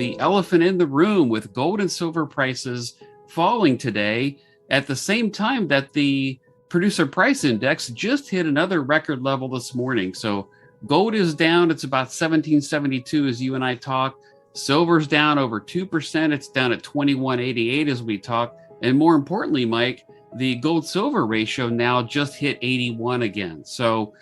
The elephant in the room with gold and silver prices falling today at the same time that the producer price index just hit another record level this morning. So gold is down. It's about 1772 as you and I talk. Silver's down over 2%. It's down at 2188 as we talk. And more importantly, Mike, the gold silver ratio now just hit 81 again. So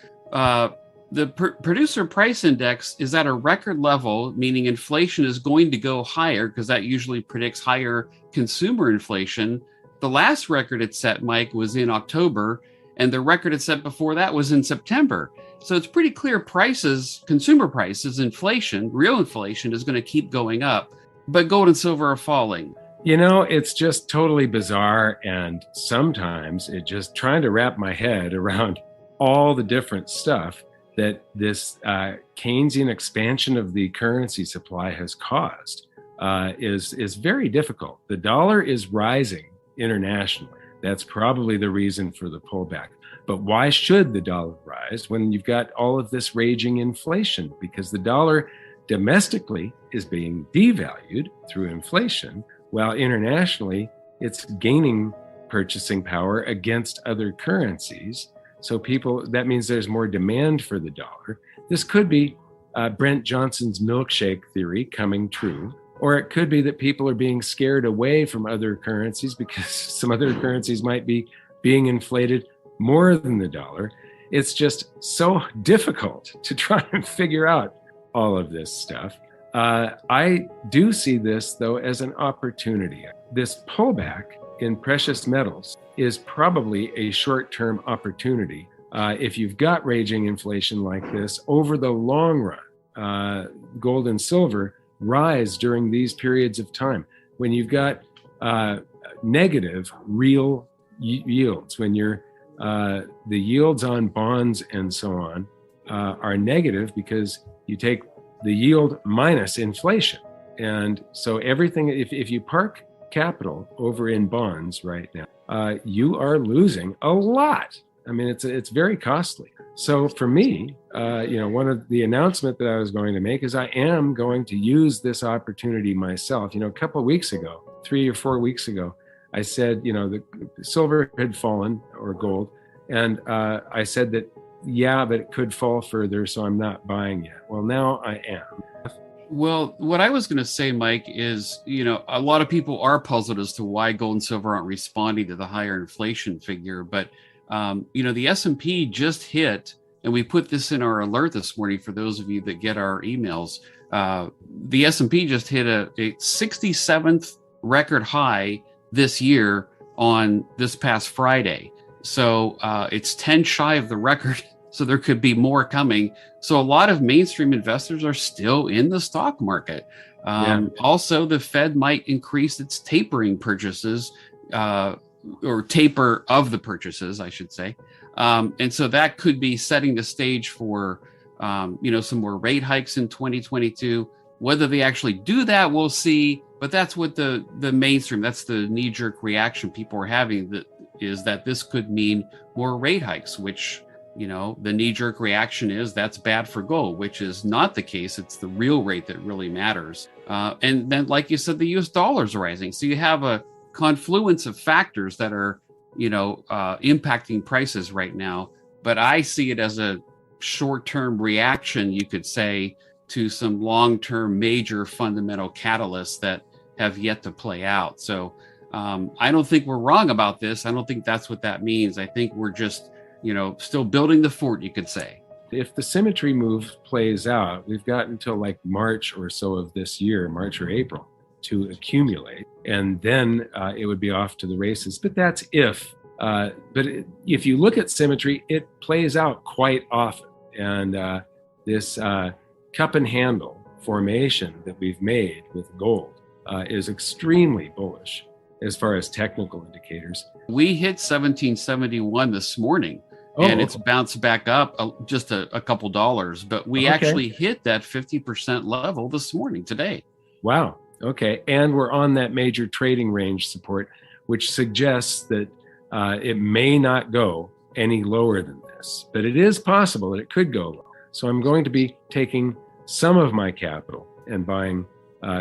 the producer price index is at a record level, meaning inflation is going to go higher because that usually predicts higher consumer inflation. The last record it set, Mike, was in October, and the record it set before that was in September. So it's pretty clear prices, consumer prices, inflation, real inflation is going to keep going up, but gold and silver are falling. It's just totally bizarre. And sometimes it just trying to wrap my head around all the different stuff that this Keynesian expansion of the currency supply has caused is very difficult. The dollar is rising internationally. That's probably the reason for the pullback. But why should the dollar rise when you've got all of this raging inflation? Because the dollar domestically is being devalued through inflation, while internationally it's gaining purchasing power against other currencies. So that means there's more demand for the dollar. This could be Brent Johnson's milkshake theory coming true, or it could be that people are being scared away from other currencies because some other currencies might be being inflated more than the dollar. It's just so difficult to try and figure out all of this stuff. I do see this, though, as an opportunity. This pullback in precious metals is probably a short-term opportunity. If you've got raging inflation like this, over the long run, gold and silver rise during these periods of time. When you've got negative real yields, when the yields on bonds and so on are negative because you take the yield minus inflation. And so everything, if you park capital over in bonds right now, you are losing a lot. I mean, it's very costly. So for me, one of the announcement that I was going to make is I am going to use this opportunity myself. A couple of weeks ago, 3 or 4 weeks ago, I said, the silver had fallen, or gold. And I said that, yeah, but it could fall further, so I'm not buying yet. Well, now I am. Well, what I was going to say, Mike, is, a lot of people are puzzled as to why gold and silver aren't responding to the higher inflation figure. But, the S&P just hit, and we put this in our alert this morning for those of you that get our emails. The S&P just hit a 67th record high this year on this past Friday. So it's 10 shy of the record. So there could be more coming. So a lot of mainstream investors are still in the stock market. Also, the Fed might increase its tapering purchases, or taper of the purchases, I should say. And so that could be setting the stage for, some more rate hikes in 2022. Whether they actually do that, we'll see. But that's what the mainstream, that's the knee-jerk reaction people are having, is that this could mean more rate hikes, which, the knee-jerk reaction is that's bad for gold, which is not the case. It's the real rate that really matters. And then, like you said, the US dollar is rising. So you have a confluence of factors that are, impacting prices right now. But I see it as a short-term reaction, you could say, to some long-term major fundamental catalysts that have yet to play out. So I don't think we're wrong about this. I don't think that's what that means. I think we're just, still building the fort, you could say. If the symmetry move plays out, we've got until like March or so of this year, March or April, to accumulate. And then it would be off to the races. But that's if. If you look at symmetry, it plays out quite often. And this cup and handle formation that we've made with gold is extremely bullish as far as technical indicators. We hit 1771 this morning, and it's bounced back up just a couple dollars, but we actually hit that 50% level this morning, today. Wow. Okay. And we're on that major trading range support, which suggests that it may not go any lower than this, but it is possible that it could go low. So I'm going to be taking some of my capital and buying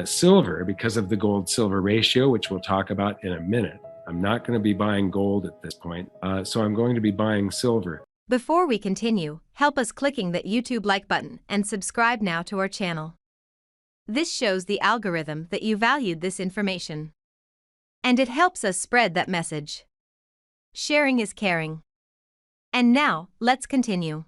silver because of the gold-silver ratio, which we'll talk about in a minute. I'm not going to be buying gold at this point, so I'm going to be buying silver. Before we continue, help us clicking that YouTube like button and subscribe now to our channel. This shows the algorithm that you valued this information. And it helps us spread that message. Sharing is caring. And now, let's continue.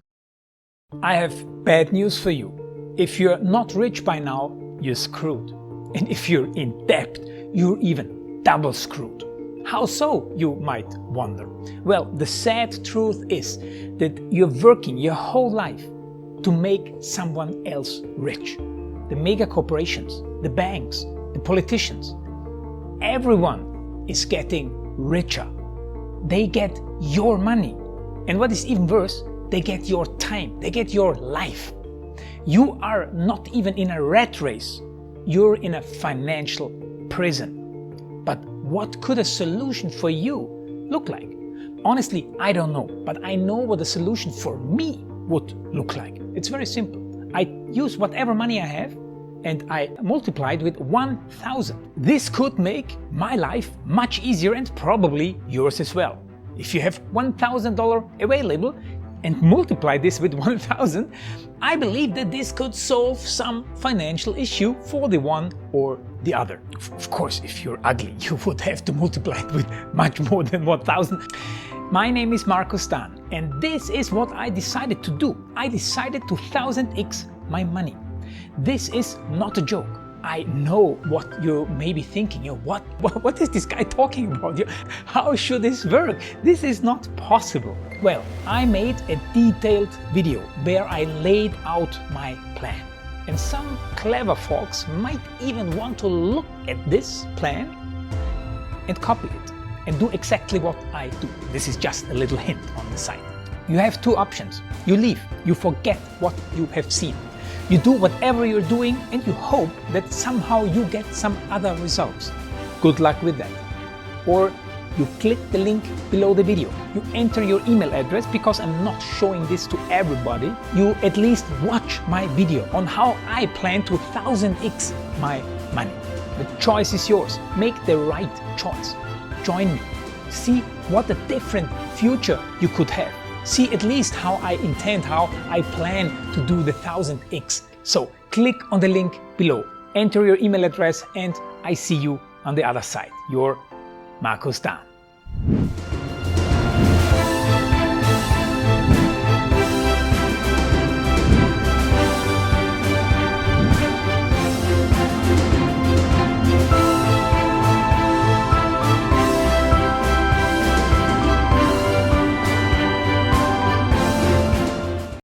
I have bad news for you. If you're not rich by now, you're screwed. And if you're in debt, you're even double screwed. How so, you might wonder? Well, the sad truth is that you're working your whole life to make someone else rich. The mega corporations, the banks, the politicians, everyone is getting richer. They get your money. And what is even worse, they get your time, they get your life. You are not even in a rat race, you're in a financial prison. But what could a solution for you look like? Honestly, I don't know, but I know what a solution for me would look like. It's very simple. I use whatever money I have and I multiply it with 1,000. This could make my life much easier and probably yours as well. If you have $1,000 available and multiply this with 1,000, I believe that this could solve some financial issue for the one or the other. Of course, if you're ugly, you would have to multiply it with much more than 1,000. My name is Marco Stan, and this is what I decided to do. I decided to 1000x my money. This is not a joke. I know what you may be thinking. What is this guy talking about? How should this work? This is not possible. Well, I made a detailed video where I laid out my plan. And some clever folks might even want to look at this plan and copy it and do exactly what I do. This is just a little hint on the side. You have two options. You leave, you forget what you have seen. You do whatever you're doing and you hope that somehow you get some other results. Good luck with that. Or you click the link below the video. You enter your email address because I'm not showing this to everybody. You at least watch my video on how I plan to 1000x my money. The choice is yours. Make the right choice. Join me. See what a different future you could have. See at least how I plan to do the 1000x. So click on the link below, enter your email address, and I see you on the other side. Your Marco Stan.